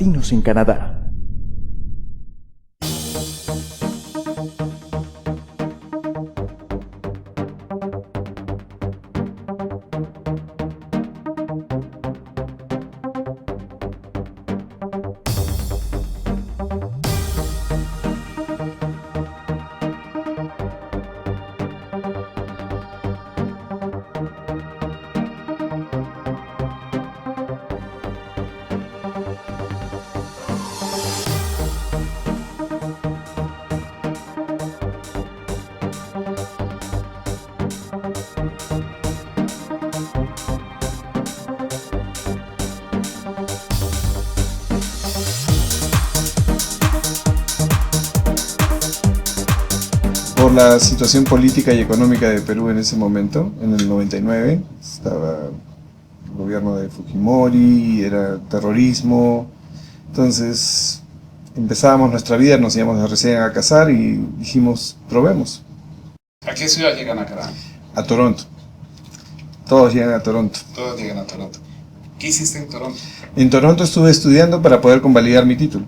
Latinos en Canadá. Por la situación política y económica de Perú en ese momento, en el 99, estaba el gobierno de Fujimori, era terrorismo, entonces empezábamos nuestra vida, nos íbamos recién a casar y dijimos, probemos. ¿A qué ciudad llegan a Canadá? A Toronto. Todos llegan a Toronto. Todos llegan a Toronto. ¿Qué hiciste en Toronto? En Toronto estuve estudiando para poder convalidar mi título.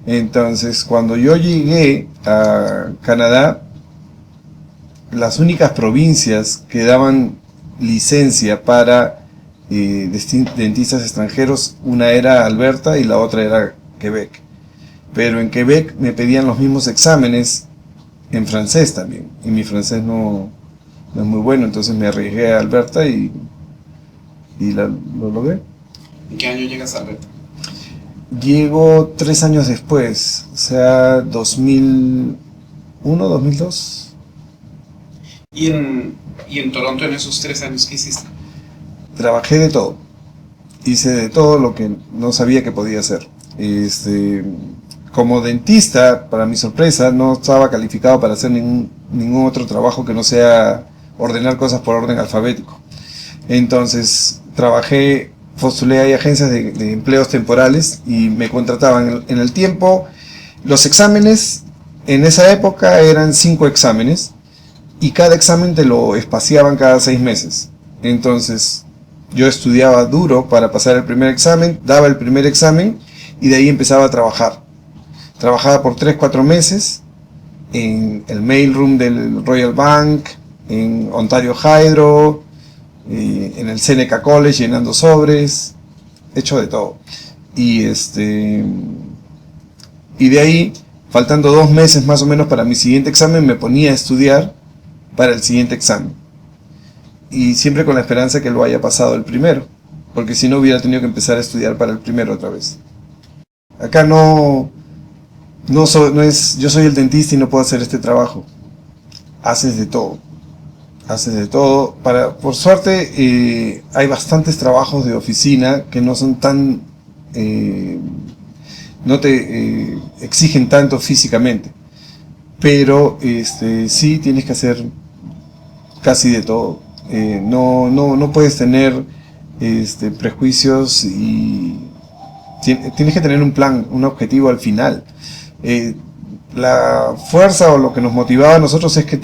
Entonces, cuando yo llegué a Canadá, las únicas provincias que daban licencia para dentistas extranjeros, una era Alberta y la otra era Quebec. Pero en Quebec me pedían los mismos exámenes en francés también, y mi francés no es muy bueno, entonces me arriesgué a Alberta y lo logré. ¿En qué año llegas a Alberta? Llego 3 años después, o sea, 2001, 2002. ¿Y en Toronto en esos 3 años qué hiciste? Trabajé de todo. Hice de todo lo que no sabía que podía hacer. Como dentista, para mi sorpresa, no estaba calificado para hacer ningún otro trabajo que no sea ordenar cosas por orden alfabético. Entonces, postulé a agencias de empleos temporales y me contrataban en el tiempo. Los exámenes, en esa época eran 5 exámenes. Y cada examen te lo espaciaban cada 6 meses. Entonces, yo estudiaba duro para pasar el primer examen, daba el primer examen y de ahí empezaba a trabajar. Trabajaba por 3-4 meses en el mailroom del Royal Bank, en Ontario Hydro, en el Seneca College llenando sobres, hecho de todo. Y de ahí, faltando 2 meses más o menos para mi siguiente examen, me ponía a estudiar para el siguiente examen. Y siempre con la esperanza que lo haya pasado el primero, porque si no hubiera tenido que empezar a estudiar para el primero otra vez. Acá no es yo soy el dentista y no puedo hacer este trabajo. Haces de todo. Haces de todo. Por suerte hay bastantes trabajos de oficina que no son tan no te exigen tanto físicamente. Pero sí tienes que hacer casi de todo. No puedes tener prejuicios y tienes que tener un plan, un objetivo al final. La fuerza o lo que nos motivaba a nosotros es que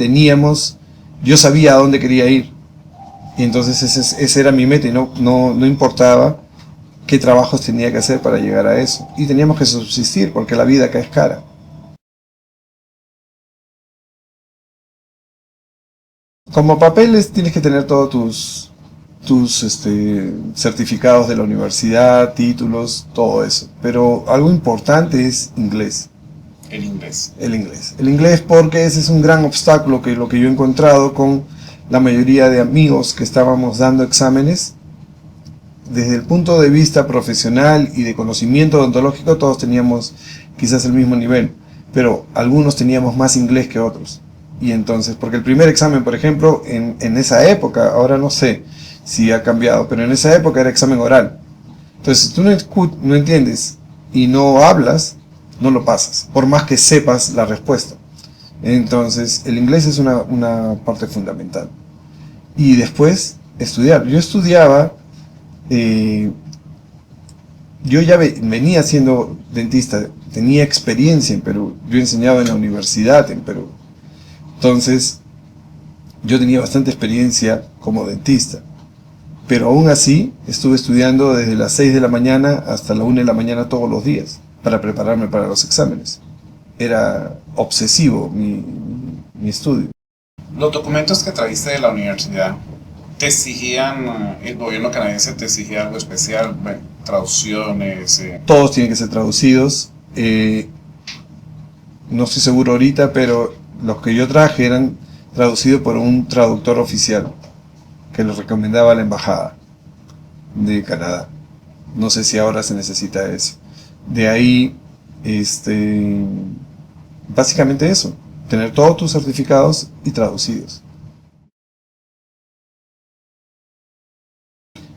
yo sabía a dónde quería ir. Y entonces esa era mi meta y no importaba qué trabajos tenía que hacer para llegar a eso. Y teníamos que subsistir porque la vida acá es cara. Como papeles tienes que tener todos tus certificados de la universidad, títulos, todo eso. Pero algo importante es inglés. El inglés. El inglés. El inglés porque ese es un gran obstáculo lo que yo he encontrado con la mayoría de amigos que estábamos dando exámenes. Desde el punto de vista profesional y de conocimiento odontológico todos teníamos quizás el mismo nivel, pero algunos teníamos más inglés que otros. Y entonces, porque el primer examen, por ejemplo, en esa época, ahora no sé si ha cambiado, pero en esa época era examen oral. Entonces, si tú no entiendes y no hablas, no lo pasas, por más que sepas la respuesta. Entonces, el inglés es una parte fundamental. Y después, estudiar. Yo estudiaba, yo ya venía siendo dentista, tenía experiencia en Perú, yo enseñaba en la universidad en Perú. Entonces, yo tenía bastante experiencia como dentista. Pero aún así, estuve estudiando desde las 6 de la mañana hasta la 1 de la mañana todos los días para prepararme para los exámenes. Era obsesivo mi estudio. Los documentos que trajiste de la universidad, ¿te exigían, el gobierno canadiense te exigía algo especial? Bueno, traducciones. Todos tienen que ser traducidos. No estoy seguro ahorita, pero los que yo traje eran traducidos por un traductor oficial que los recomendaba a la embajada de Canadá. No sé si ahora se necesita eso. De ahí, básicamente eso, tener todos tus certificados y traducidos.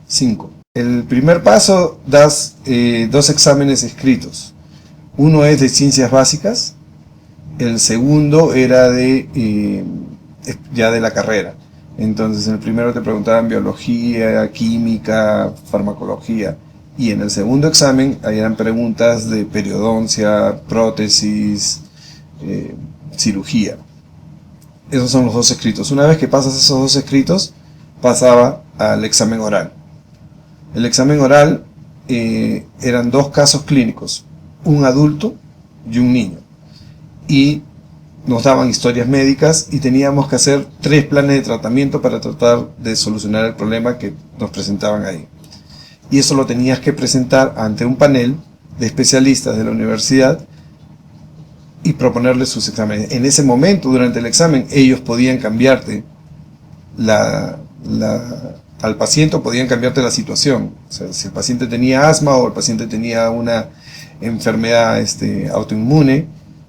5. El primer paso, das 2 exámenes escritos. Uno es de ciencias básicas, el segundo era ya de la carrera. Entonces en el primero te preguntaban biología, química, farmacología, y en el segundo examen eran preguntas de periodoncia, prótesis, cirugía. Esos son los 2 escritos. Una vez que pasas esos 2 escritos, pasaba al examen oral. El examen oral eran 2 casos clínicos, un adulto y un niño. Y nos daban historias médicas y teníamos que hacer 3 planes de tratamiento para tratar de solucionar el problema que nos presentaban ahí. Y eso lo tenías que presentar ante un panel de especialistas de la universidad y proponerles sus exámenes. En ese momento, durante el examen, ellos podían cambiarte al paciente, podían cambiarte la situación. O sea, si el paciente tenía asma o el paciente tenía una enfermedad autoinmune,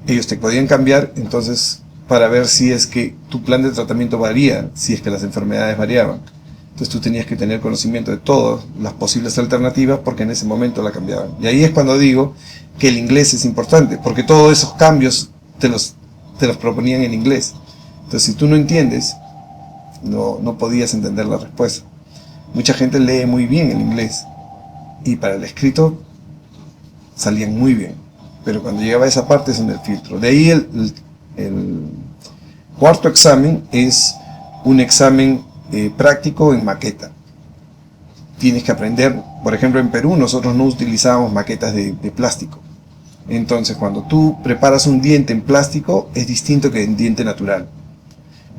ellos te podían cambiar, entonces, para ver si es que tu plan de tratamiento varía, si es que las enfermedades variaban. Entonces tú tenías que tener conocimiento de todas las posibles alternativas porque en ese momento la cambiaban. Y ahí es cuando digo que el inglés es importante, porque todos esos cambios te los proponían en inglés. Entonces si tú no entiendes, no podías entender la respuesta. Mucha gente lee muy bien el inglés y para el escrito salían muy bien. Pero cuando llegaba a esa parte es en el filtro. De ahí el cuarto examen es un examen práctico en maqueta. Tienes que aprender, por ejemplo en Perú nosotros no utilizábamos maquetas de plástico. Entonces cuando tú preparas un diente en plástico es distinto que en diente natural.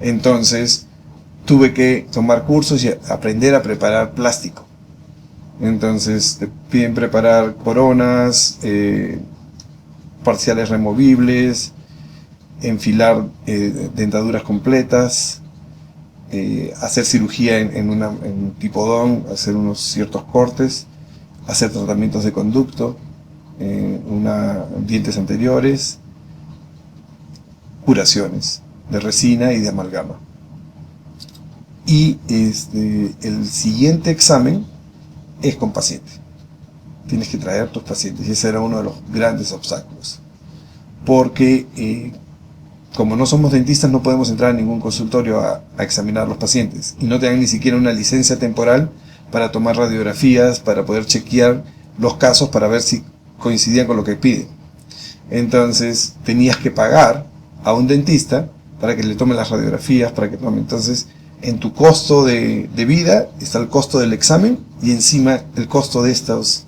Entonces tuve que tomar cursos y aprender a preparar plástico. Entonces te piden preparar coronas, parciales removibles, enfilar dentaduras completas, hacer cirugía en un tipodón, hacer unos ciertos cortes, hacer tratamientos de conducto, dientes anteriores, curaciones de resina y de amalgama. Y el siguiente examen es con pacientes. Tienes que traer tus pacientes y ese era uno de los grandes obstáculos. Porque como no somos dentistas no podemos entrar a ningún consultorio a examinar a los pacientes y no te dan ni siquiera una licencia temporal para tomar radiografías, para poder chequear los casos para ver si coincidían con lo que piden. Entonces tenías que pagar a un dentista para que le tome las radiografías, para que tome. Entonces en tu costo de vida está el costo del examen y encima el costo de estos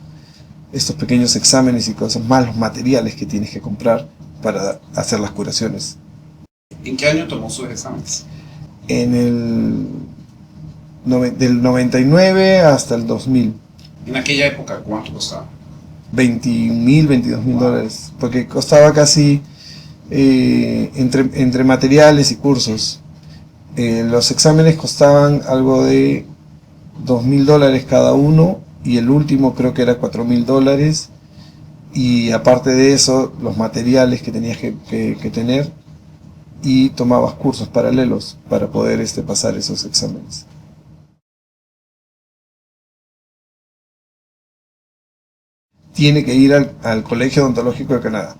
pequeños exámenes y cosas, más los materiales que tienes que comprar para hacer las curaciones. ¿En qué año tomó sus exámenes? Del 99 hasta el 2000. En aquella época, ¿cuánto costaba? 21.000, 22.000 dólares, porque costaba casi entre materiales y cursos. Los exámenes costaban algo de 2.000 dólares cada uno y el último creo que era 4.000 dólares y aparte de eso los materiales que tenías que tener y tomabas cursos paralelos para poder pasar esos exámenes. Tiene que ir al Colegio Odontológico de Canadá,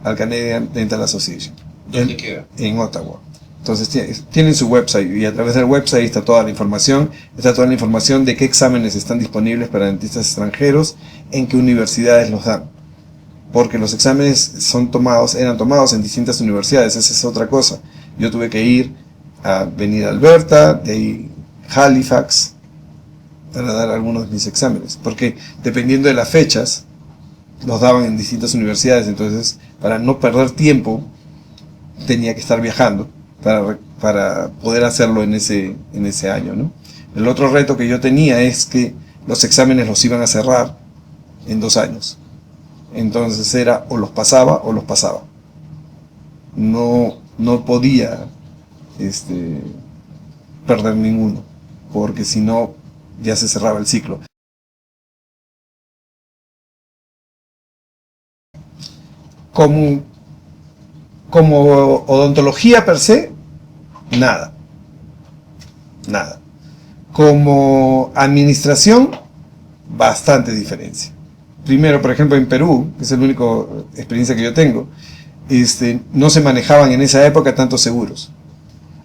al Canadian Dental Association. ¿Dónde queda? En Ottawa. Entonces tienen su website y a través del website está toda la información de qué exámenes están disponibles para dentistas extranjeros, en qué universidades los dan. Porque los exámenes eran tomados en distintas universidades, esa es otra cosa. Yo tuve que ir a venir a Alberta, de ahí Halifax, para dar algunos de mis exámenes, porque dependiendo de las fechas, los daban en distintas universidades, entonces para no perder tiempo tenía que estar viajando para poder hacerlo en ese año, ¿no? El otro reto que yo tenía es que los exámenes los iban a cerrar en 2 años, entonces era o los pasaba o los pasaba. No podía perder ninguno, porque si no ya se cerraba el ciclo. Como odontología per se, nada. Como administración, bastante diferencia. Primero, por ejemplo, en Perú, que es la única experiencia que yo tengo, no se manejaban en esa época tantos seguros.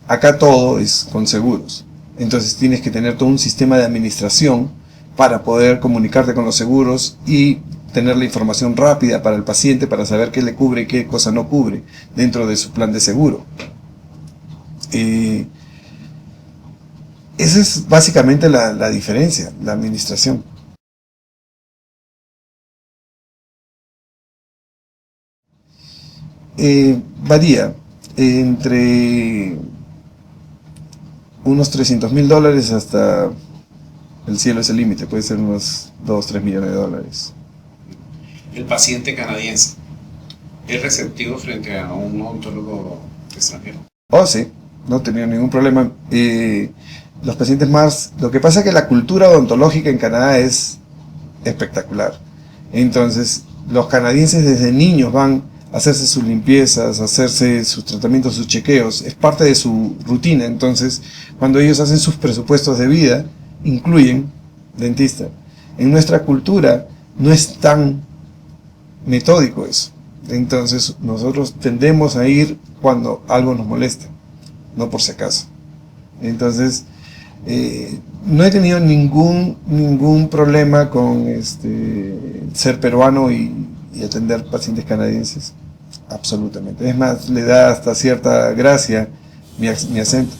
Acá todo es con seguros. Entonces tienes que tener todo un sistema de administración para poder comunicarte con los seguros y tener la información rápida para el paciente para saber qué le cubre y qué cosa no cubre dentro de su plan de seguro. Esa es básicamente la diferencia, la administración. Varía entre unos $300.000 hasta el cielo es el límite, puede ser unos 2-3 millones de dólares. El paciente canadiense es receptivo frente a un odontólogo extranjero. Oh, sí, no tenía ningún problema. Los pacientes más... Lo que pasa es que la cultura odontológica en Canadá es espectacular. Entonces, los canadienses desde niños van a hacerse sus limpiezas, a hacerse sus tratamientos, sus chequeos. Es parte de su rutina. Entonces, cuando ellos hacen sus presupuestos de vida, incluyen dentista. En nuestra cultura no es tan metódico eso. Entonces, nosotros tendemos a ir cuando algo nos molesta, no por si acaso. Entonces, no he tenido ningún problema con ser peruano y atender pacientes canadienses, absolutamente. Es más, le da hasta cierta gracia mi acento.